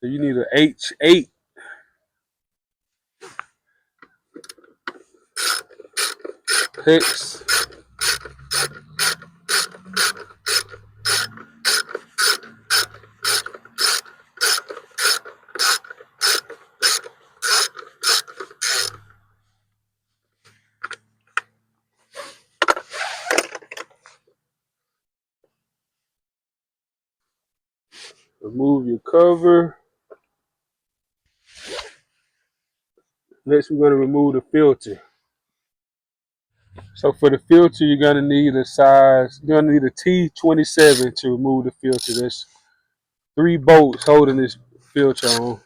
So you need an H8 hex. Remove your cover. Next, we're going to remove the filter. So for the filter, you're going to need a size, you're going to need a T27 to remove the filter. There's 3 bolts holding this filter on.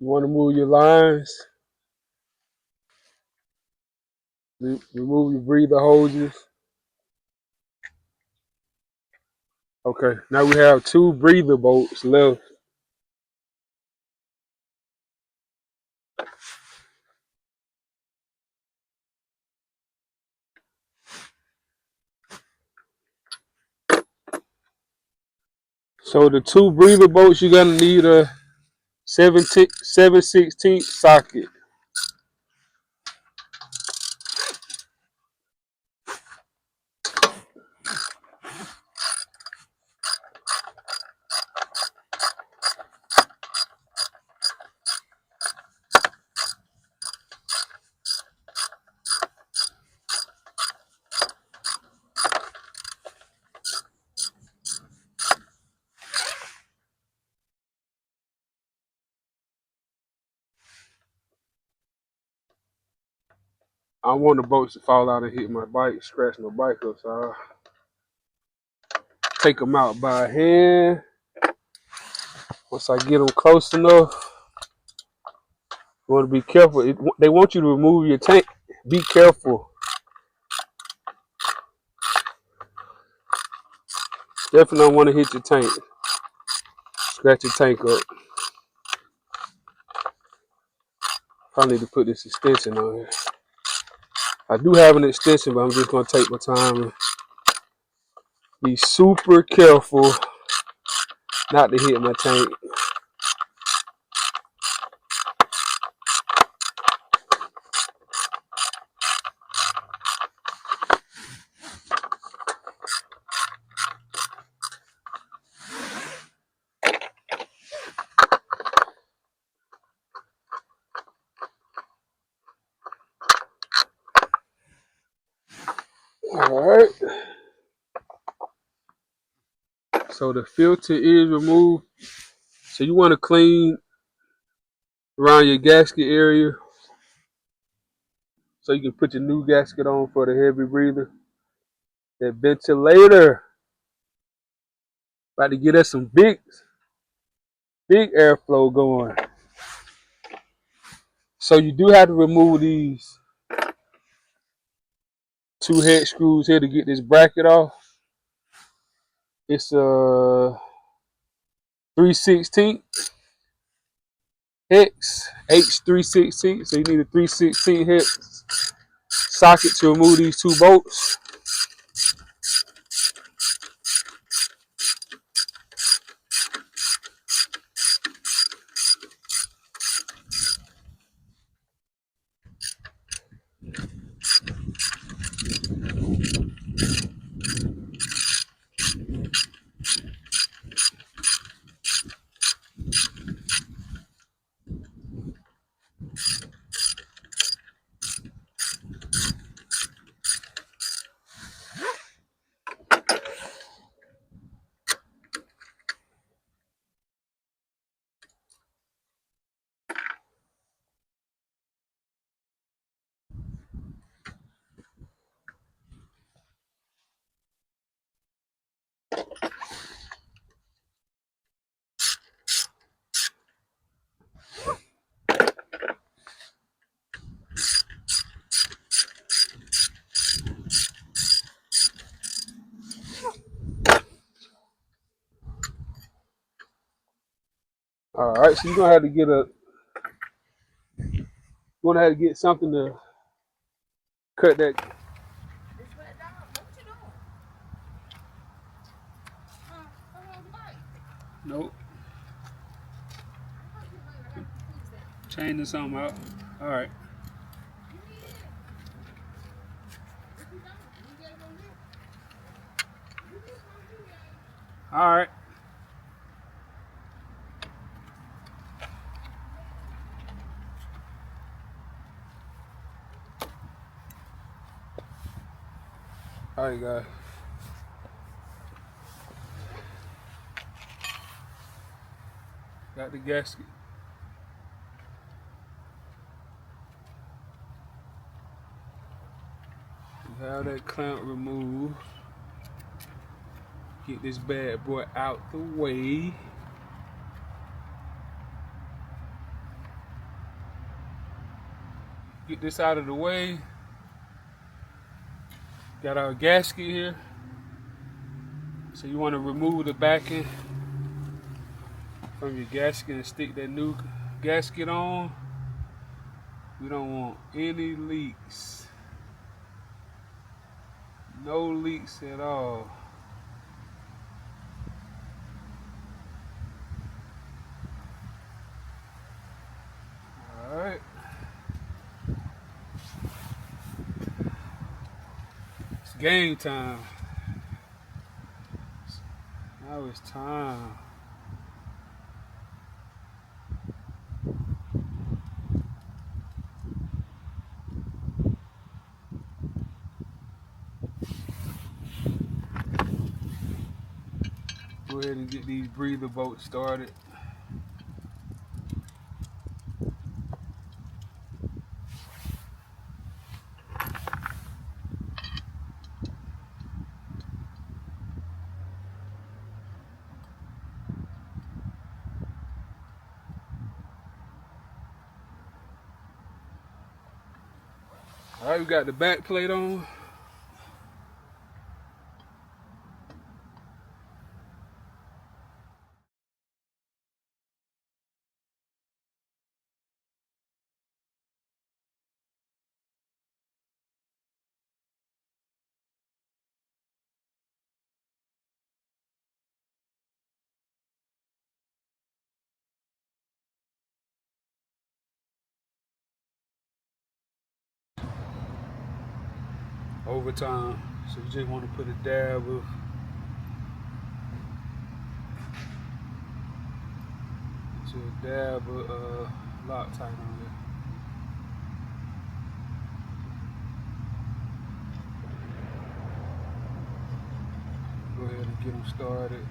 You want to move your lines. Remove your breather hoses. Okay, now we have 2 breather bolts left. So the 2 breather bolts, you're going to need a 7/16 socket. I don't want the bolts to fall out and hit my bike, scratch my bike up, so I'll take them out by hand. Once I get them close enough, you want to be careful. They want you to remove your tank. Be careful. Definitely don't want to hit your tank. Scratch your tank up. I need to put this extension on here. I do have an extension, but I'm just going to take my time and be super careful not to hit my tank. Alright. So the filter is removed. So you want to clean around your gasket area so you can put your new gasket on for the heavy breather. That ventilator. About to get us some big airflow going. So you do have to remove these 2 head screws here to get this bracket off. It's a 3/16. hex, H316. So you need a 316 hex socket to remove these two bolts. All right, so you're gonna have to get something to cut that. Nope. Changing something out. All right. All right. All right, guys. Got the gasket. You have that clamp removed. Get this bad boy out the way. Get this out of the way. Got our gasket here. So you want to remove the backing from your gasket and stick that new gasket on. We don't want any leaks. No leaks at all. Alright. It's game time. Now it's time. Go ahead and get these breather bolts started. Alright, we got the back plate on. Overtime. So you just want to put a dab of Loctite on there. Go ahead and get them started.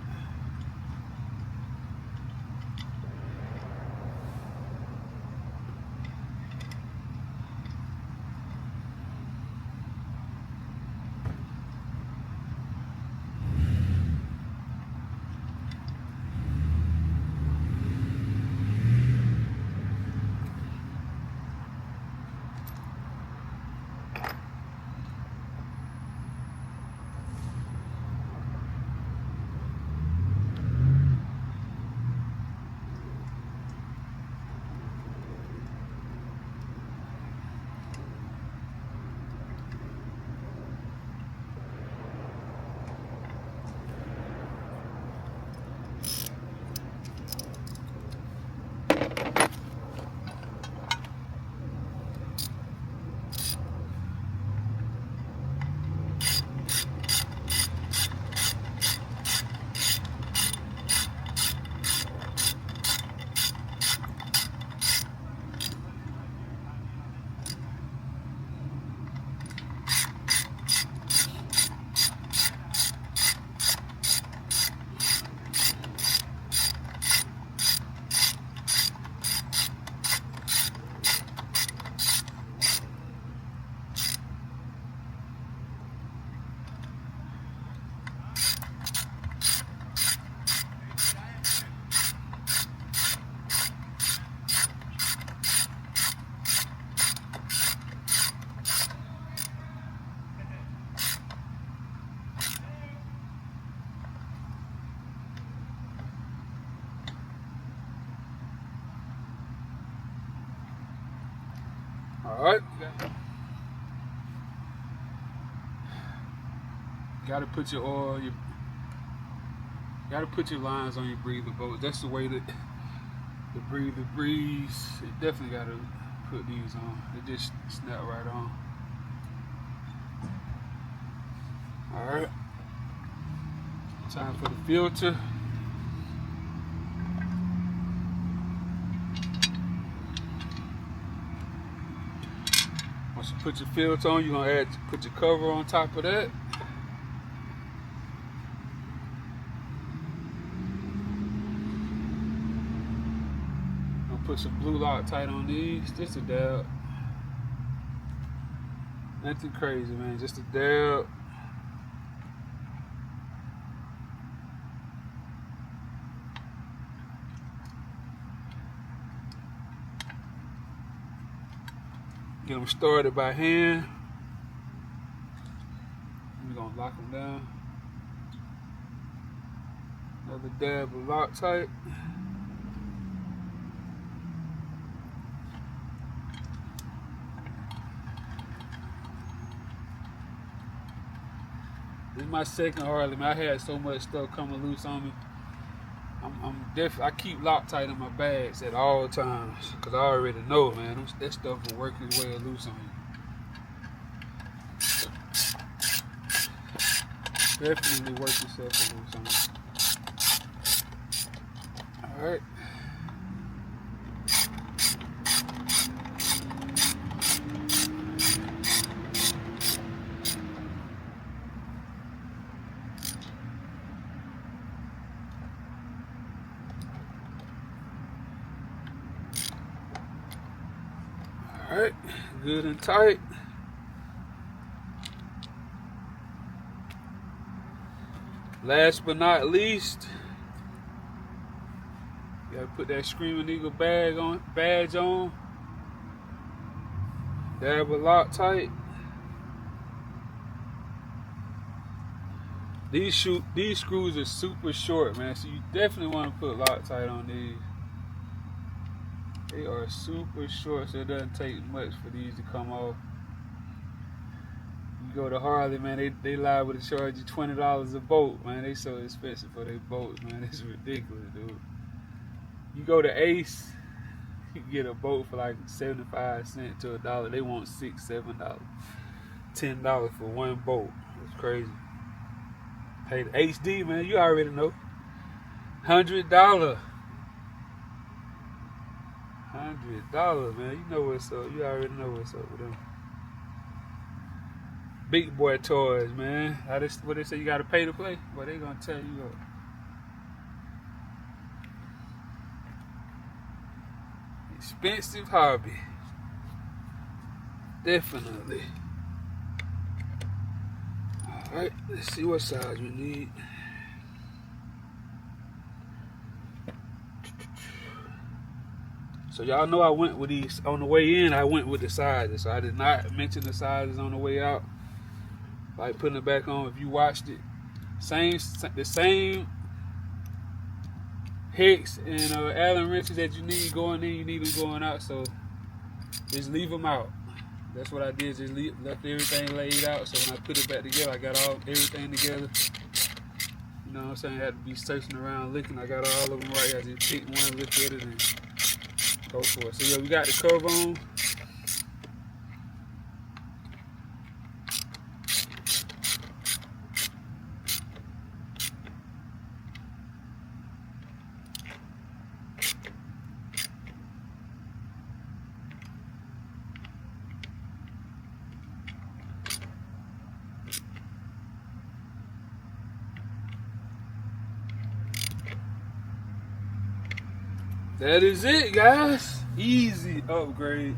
Alright. Gotta put your oil, gotta put your lines on your breather bolts. That's the way that the breather breathes. You definitely gotta put these on. They just snap right on. Alright. Time for the filter. Once you put your filter on, you're gonna put your cover on top of that. Gonna put some blue Loctite on these, just a dab. Nothing crazy, man, just a dab. Get them started by hand. We're gonna lock them down. Another dab of Loctite. This is my second Harley, man. I had so much stuff coming loose on me. I keep Loctite in my bags at all times, cause I already know, man, that stuff will work its way loose on you. Definitely work yourself loose on you. All right. Alright, good and tight. Last but not least, you gotta put that Screaming Eagle badge on. Dab a Loctite. These screws are super short, man, so you definitely want to put Loctite on these. They are super short, so it doesn't take much for these to come off. You go to Harley, man, they liable to charge you $20 a bolt, man. They so expensive for their bolts, man. It's ridiculous, dude. You go to Ace, you get a bolt for like 75 cents to $1. They want $6, $7, $10 for one bolt. It's crazy. Hey, the HD, man, you already know. $100. $100, man. You know what's up. You already know what's up with them. Big boy toys, man. What they say, you gotta pay to play? Well, they gonna tell you up. Expensive hobby. Definitely. Alright, let's see what size we need. So y'all know I went with these on the way in. I went with the sizes, so I did not mention the sizes on the way out. Like putting it back on. If you watched it, the same hex and Allen wrenches that you need going in, you need them going out. So just leave them out. That's what I did. Just left everything laid out. So when I put it back together, I got everything together. You know what I'm saying? I had to be searching around looking. I got all of them right. I just picked one, look at it, and go for it. So yeah, we got the cover on. That is it, guys. Easy upgrade.